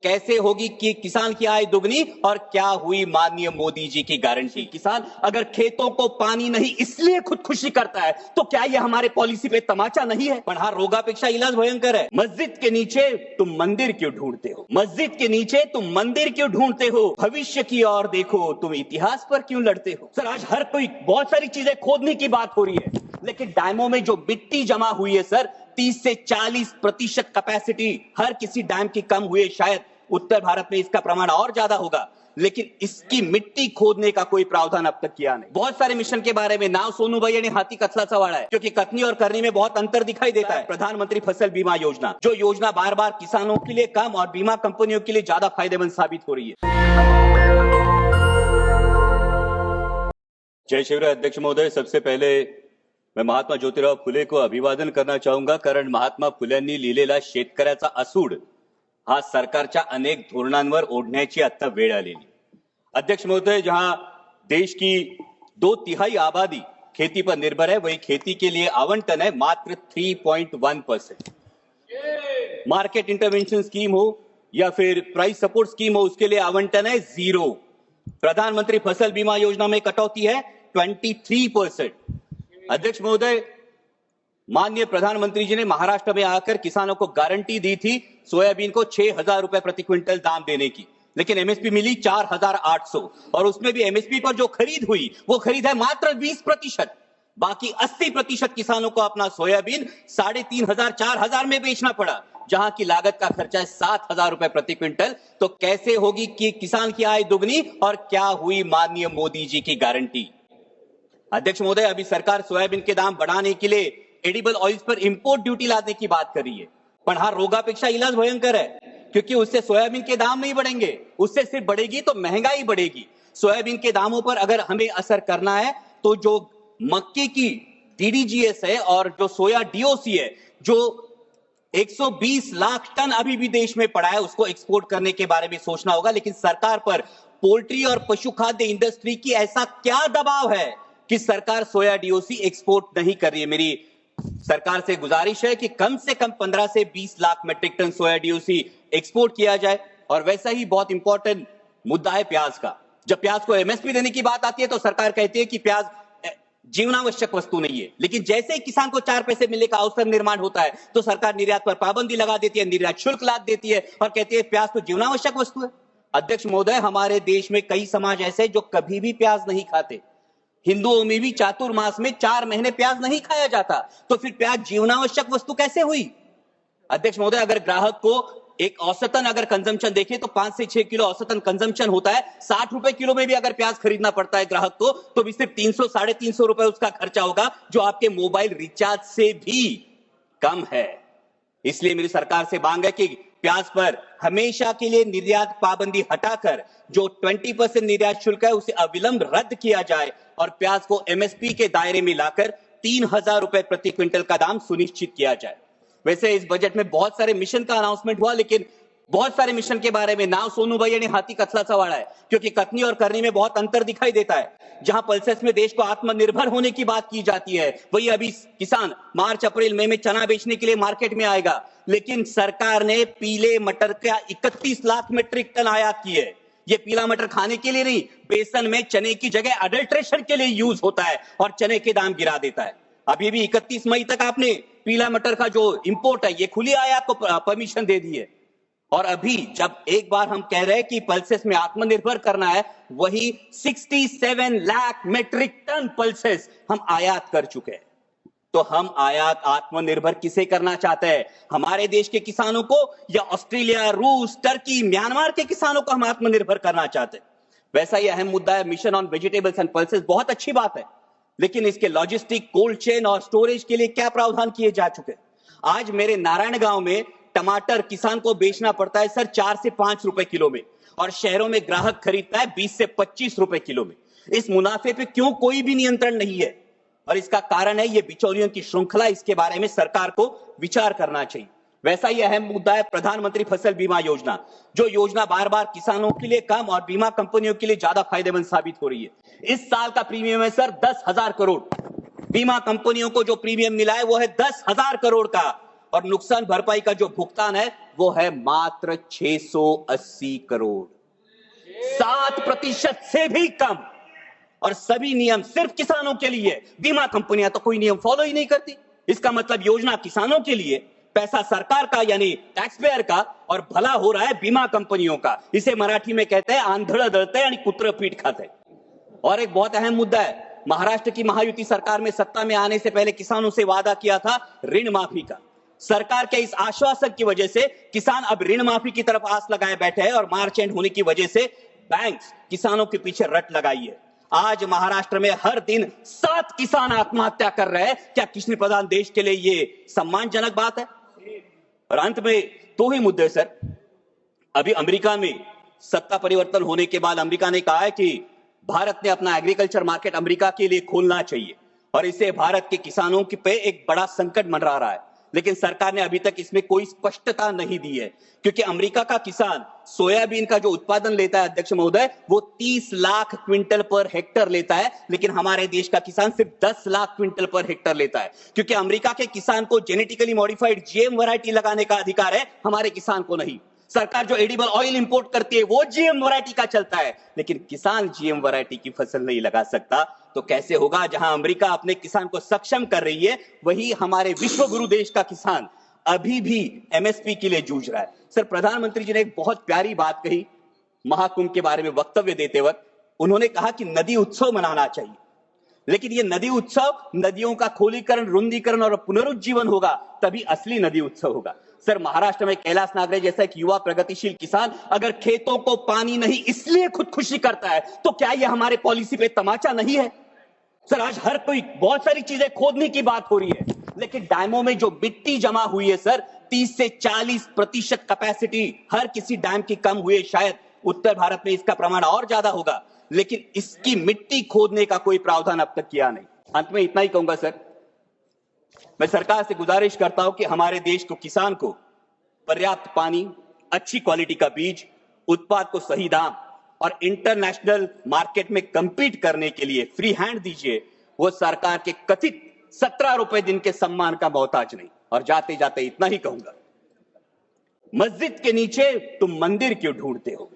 कैसे होगी कि किसान की आय दुगनी और क्या हुई माननीय मोदी जी की गारंटी। किसान अगर खेतों को पानी नहीं इसलिए खुदकुशी करता है तो क्या ये हमारे पॉलिसी पे तमाचा नहीं है? पण हा रोगापेक्षा इलाज भयंकर है। मस्जिद के नीचे तुम मंदिर क्यों ढूंढते हो? मस्जिद के नीचे तुम मंदिर क्यों ढूंढते हो? भविष्य की ओर देखो, तुम इतिहास पर क्यों लड़ते हो? सर, आज हर कोई बहुत सारी चीजें खोदने की बात हो रही है, लेकिन डैमों में जो मिट्टी जमा हुई है सर, 30 से 40% कैपेसिटी हर किसी डैम की कम हुई है। शायद उत्तर भारत में इसका प्रमाण और ज्यादा होगा, लेकिन इसकी मिट्टी खोदने का कोई प्रावधान अब तक किया नहीं। बहुत सारे मिशन के बारे में नाव सोनू भैया ने हाथी कथलाचा वाला है, क्योंकि कथनी और करनी में बहुत अंतर दिखाई देता है। प्रधानमंत्री फसल बीमा योजना, जो योजना बार बार किसानों के लिए कम और बीमा कंपनियों के लिए ज्यादा फायदेमंद साबित हो रही है। जय शिवराय अध्यक्ष महोदय, सबसे पहले मैं महात्मा ज्योतिराव फुले को अभिवादन करना चाहूंगा, कारण महात्मा फुल्यांनी लिहिलेला शेतकऱ्याचा असूड हा सरकारच्या अनेक धोरणांवर ओढण्याची आता वेळ आलेली। अध्यक्ष महोदय, जहां देश की 2/3 आबादी खेती पर निर्भर है, वही खेती के लिए आवंटन है मात्र 3.1%। मार्केट इंटरवेंशन स्कीम हो या फिर प्राइस सपोर्ट स्कीम हो, उसके लिए आवंटन है 0। प्रधानमंत्री फसल बीमा योजना में कटौती है 23%। अध्यक्ष महोदय, माननीय प्रधानमंत्री जी ने महाराष्ट्र में आकर किसानों को गारंटी दी थी सोयाबीन को 6,000 रुपए प्रति क्विंटल दाम देने की, लेकिन एमएसपी मिली 4,800 और उसमें भी एमएसपी पर जो खरीद हुई वो खरीद है मात्र 20%। बाकी 80% किसानों को अपना सोयाबीन 3,500 4,000 में बेचना पड़ा, जहां की लागत का खर्चा है 7,000 रुपए प्रति क्विंटल। तो कैसे होगी कि किसान की आय दुगनी और क्या हुई माननीय मोदी जी की गारंटी? अध्यक्ष महोदय, अभी सरकार सोयाबीन के दाम बढ़ाने के लिए एडिबल ऑयल्स पर इंपोर्ट ड्यूटी लादने की बात कर रही है, पर हा रोगापेक्षा इलाज भयंकर है, क्योंकि उससे सोयाबीन के दाम नहीं बढ़ेंगे, उससे सिर्फ बढ़ेगी तो महंगाई बढ़ेगी। सोयाबीन के दामों पर अगर हमें असर करना है तो जो मक्के की डीडीजीएस है और जो सोया डीओसी है, जो 120 लाख टन अभी भी देश में पड़ा है, उसको एक्सपोर्ट करने के बारे में सोचना होगा। लेकिन सरकार पर पोल्ट्री और पशु खाद्य इंडस्ट्री की ऐसा क्या दबाव है कि सरकार सोया डीओसी एक्सपोर्ट नहीं कर रही है? मेरी सरकार से गुजारिश है कि कम से कम 15 से 20 लाख मेट्रिक टन सोया डीओसी एक्सपोर्ट किया जाए। और वैसा ही बहुत इंपॉर्टेंट मुद्दा है प्याज का। जब प्याज को एमएसपी देने की बात आती है तो सरकार कहती है कि प्याज जीवनावश्यक वस्तु नहीं है, लेकिन जैसे ही किसान को 4 पैसे मिलने का अवसर निर्माण होता है तो सरकार निर्यात पर पाबंदी लगा देती है, निर्यात शुल्क लाद देती है और कहती है प्याज तो जीवनावश्यक वस्तु है। अध्यक्ष महोदय, हमारे देश में कई समाज ऐसे जो कभी भी प्याज नहीं खाते। हिंदुओं में भी चातुर्मास में 4 महीने प्याज नहीं खाया जाता, तो फिर प्याज जीवनावश्यक वस्तु कैसे हुई? अध्यक्ष महोदय, अगर ग्राहक को एक औसतन अगर कंजम्पशन देखें तो 5 से 6 किलो औसतन कंजम्पशन होता है। 60 रुपए किलो में भी अगर प्याज खरीदना पड़ता है ग्राहक को, तो भी सिर्फ 300 350 रुपए उसका खर्चा होगा, जो आपके मोबाइल रिचार्ज से भी कम है। इसलिए मेरी सरकार से मांग है कि प्याज पर हमेशा के लिए निर्यात पाबंदी हटाकर जो 20% निर्यात शुल्क है उसे अविलंब रद्द किया जाए और प्याज को एमएसपी के दायरे में लाकर 3,000 रुपए प्रति क्विंटल का दाम सुनिश्चित किया जाए। वैसे इस बजट में बहुत सारे मिशन का अनाउंसमेंट हुआ, लेकिन बहुत सारे मिशन के बारे में नाव सोनू भैया ने हाथी कथलाचा वाला है, क्योंकि कथनी और करनी में बहुत अंतर दिखाई देता है। जहां पल्सेस में देश को आत्मनिर्भर होने की बात की जाती है, वही अभी किसान मार्च अप्रैल मई में चना बेचने के लिए मार्केट में आएगा, लेकिन सरकार ने पीले मटर का 31 लाख मेट्रिक टन आयात की है। ये पीला मटर खाने के लिए नहीं, बेसन में चने की जगह अडल्ट्रेशन के लिए यूज होता है और चने के दाम गिरा देता है। अभी भी 31 मई तक आपने पीला मटर का जो इंपोर्ट है ये खुली आयात को परमिशन दे दी है। और अभी जब एक बार हम कह रहे हैं कि पल्सेस में आत्मनिर्भर करना है, वही 67 लाख मेट्रिक टन पल्सेस हम आयात कर चुके हैं। तो हम आयात आत्मनिर्भर किसे करना चाहते हैं? हमारे देश के किसानों को या ऑस्ट्रेलिया, रूस, टर्की, म्यांमार के किसानों को हम आत्मनिर्भर करना चाहते हैं? वैसा ही अहम मुद्दा है mission on vegetables and pulses. बहुत अच्छी बात है, लेकिन इसके लॉजिस्टिक, कोल्ड चेन और स्टोरेज के लिए क्या प्रावधान किए जा चुके हैं? आज मेरे नारायण गांव में टमाटर किसान को बेचना पड़ता है सर 4 से 5 रुपए किलो में, और शहरों में ग्राहक खरीदता है 20 से 25 रुपए किलो में। इस मुनाफे पे क्यों कोई भी नियंत्रण नहीं है? और इसका कारण है ये बिचौलियों की श्रृंखला। इसके बारे में सरकार को विचार करना चाहिए। वैसा ही अहम मुद्दा है प्रधानमंत्री फसल बीमा योजना, जो योजना बार बार किसानों के लिए कम और बीमा कंपनियों के लिए ज्यादा फायदेमंद साबित हो रही है। इस साल का प्रीमियम है सर 10,000 करोड़। बीमा कंपनियों को जो प्रीमियम मिला है वो है 10,000 करोड़ का। और नुकसान भरपाई का जो भुगतान है वो है मात्र 680 करोड़, 7% से भी कम। और सभी नियम सिर्फ किसानों के लिए। बीमा कंपनियां तो कोई नियम फॉलो ही नहीं करती। इसका मतलब योजना किसानों के लिए, पैसा सरकार का यानी टैक्स पेयर का, और भला हो रहा है बीमा कंपनियों का। इसे मराठी में कहते हैं आंधळ दळते यानी कुत्र पीठ खाते। और एक बहुत अहम मुद्दा है, महाराष्ट्र की महायुति सरकार में सत्ता में आने से पहले किसानों से वादा किया था ऋण माफी का। सरकार के इस आश्वासन की वजह से किसान अब ऋण माफी की तरफ आस लगाए बैठे हैं और मार्च एंड होने की वजह से बैंक्स किसानों के पीछे रट लगाई है। आज महाराष्ट्र में हर दिन 7 किसान आत्महत्या कर रहे हैं। क्या कृषि प्रधान देश के लिए ये सम्मानजनक बात है? और अंत में 2 ही मुद्दे सर। अभी अमेरिका में सत्ता परिवर्तन होने के बाद अमेरिका ने कहा है कि भारत ने अपना एग्रीकल्चर मार्केट अमेरिका के लिए खोलना चाहिए और इसे भारत के किसानों के पे एक बड़ा संकट मंडरा रहा है। लेकिन सरकार ने अभी तक इसमें कोई स्पष्टता नहीं दी है, क्योंकि अमेरिका का किसान सोयाबीन का जो उत्पादन लेता है अध्यक्ष महोदय, वो 30 लाख क्विंटल पर हेक्टर लेता है, लेकिन हमारे देश का किसान सिर्फ 10 लाख क्विंटल पर हेक्टर लेता है। क्योंकि अमेरिका के किसान को जेनेटिकली मॉडिफाइड जीएम वैरायटी लगाने का अधिकार है, हमारे किसान को नहीं। सरकार जो एडिबल ऑयल इंपोर्ट करती है वो जीएम वैरायटी का चलता है, लेकिन किसान जीएम वैरायटी की फसल नहीं लगा सकता। तो कैसे होगा? जहां अमेरिका अपने किसान को सक्षम कर रही है, वही हमारे विश्व गुरु देश का किसान अभी भी एमएसपी के लिए जूझ रहा है। सर, प्रधानमंत्री जी ने एक बहुत प्यारी बात कही महाकुंभ के बारे में वक्तव्य देते वक्त। उन्होंने कहा कि नदी उत्सव मनाना चाहिए, लेकिन ये नदी उत्सव नदियों का खोलीकरण, रुंदीकरण और पुनरुज्जीवन होगा, तभी असली नदी उत्सव होगा। सर, महाराष्ट्र में कैलाश नागरे जैसा एक युवा प्रगतिशील किसान अगर खेतों को पानी नहीं इसलिए खुदकुशी करता है, तो क्या ये हमारे पॉलिसी पे तमाचा नहीं है? सर, आज हर कोई बहुत सारी चीजें खोदने की बात हो रही है, लेकिन डैमों में जो मिट्टी जमा हुई है सर, 30 से 40% कैपेसिटी हर किसी डैम की कम हुई है। शायद उत्तर भारत में इसका प्रमाण और ज्यादा होगा, लेकिन इसकी मिट्टी खोदने का कोई प्रावधान अब तक किया नहीं। अंत में इतना ही कहूंगा सर, मैं सरकार से गुजारिश करता हूं कि हमारे देश को, किसान को पर्याप्त पानी, अच्छी क्वालिटी का बीज, उत्पाद को सही दाम और इंटरनेशनल मार्केट में कंपीट करने के लिए फ्री हैंड दीजिए। वो सरकार के कथित 17 रुपए दिन के सम्मान का मोहताज नहीं। और जाते जाते इतना ही कहूंगा, मस्जिद के नीचे तुम मंदिर क्यों ढूंढते हो?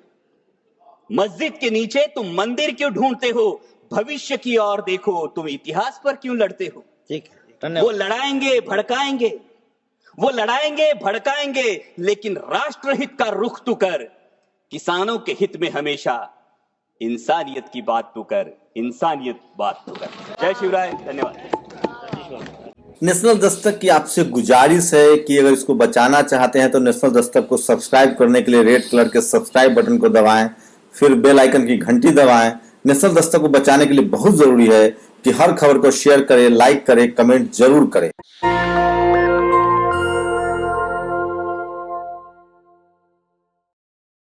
मस्जिद के नीचे तुम मंदिर क्यों ढूंढते हो? भविष्य की ओर देखो, तुम इतिहास पर क्यों लड़ते हो? ठीक है, वो लड़ाएंगे भड़काएंगे, वो लड़ाएंगे भड़काएंगे, लेकिन राष्ट्रहित का रुख तू कर। किसानों के हित में हमेशा इंसानियत की बात तू कर, इंसानियत बात तू कर। जय शिवराय, धन्यवाद। नेशनल दस्तक की आपसे गुजारिश है कि अगर इसको बचाना चाहते हैं तो नेशनल दस्तक को सब्सक्राइब करने के लिए रेड कलर के सब्सक्राइब बटन को दबाएं, फिर बेल आइकन की घंटी दबाएं। नेशनल दस्तक को बचाने के लिए बहुत जरूरी है कि हर खबर को शेयर करें, लाइक करें, कमेंट जरूर करें।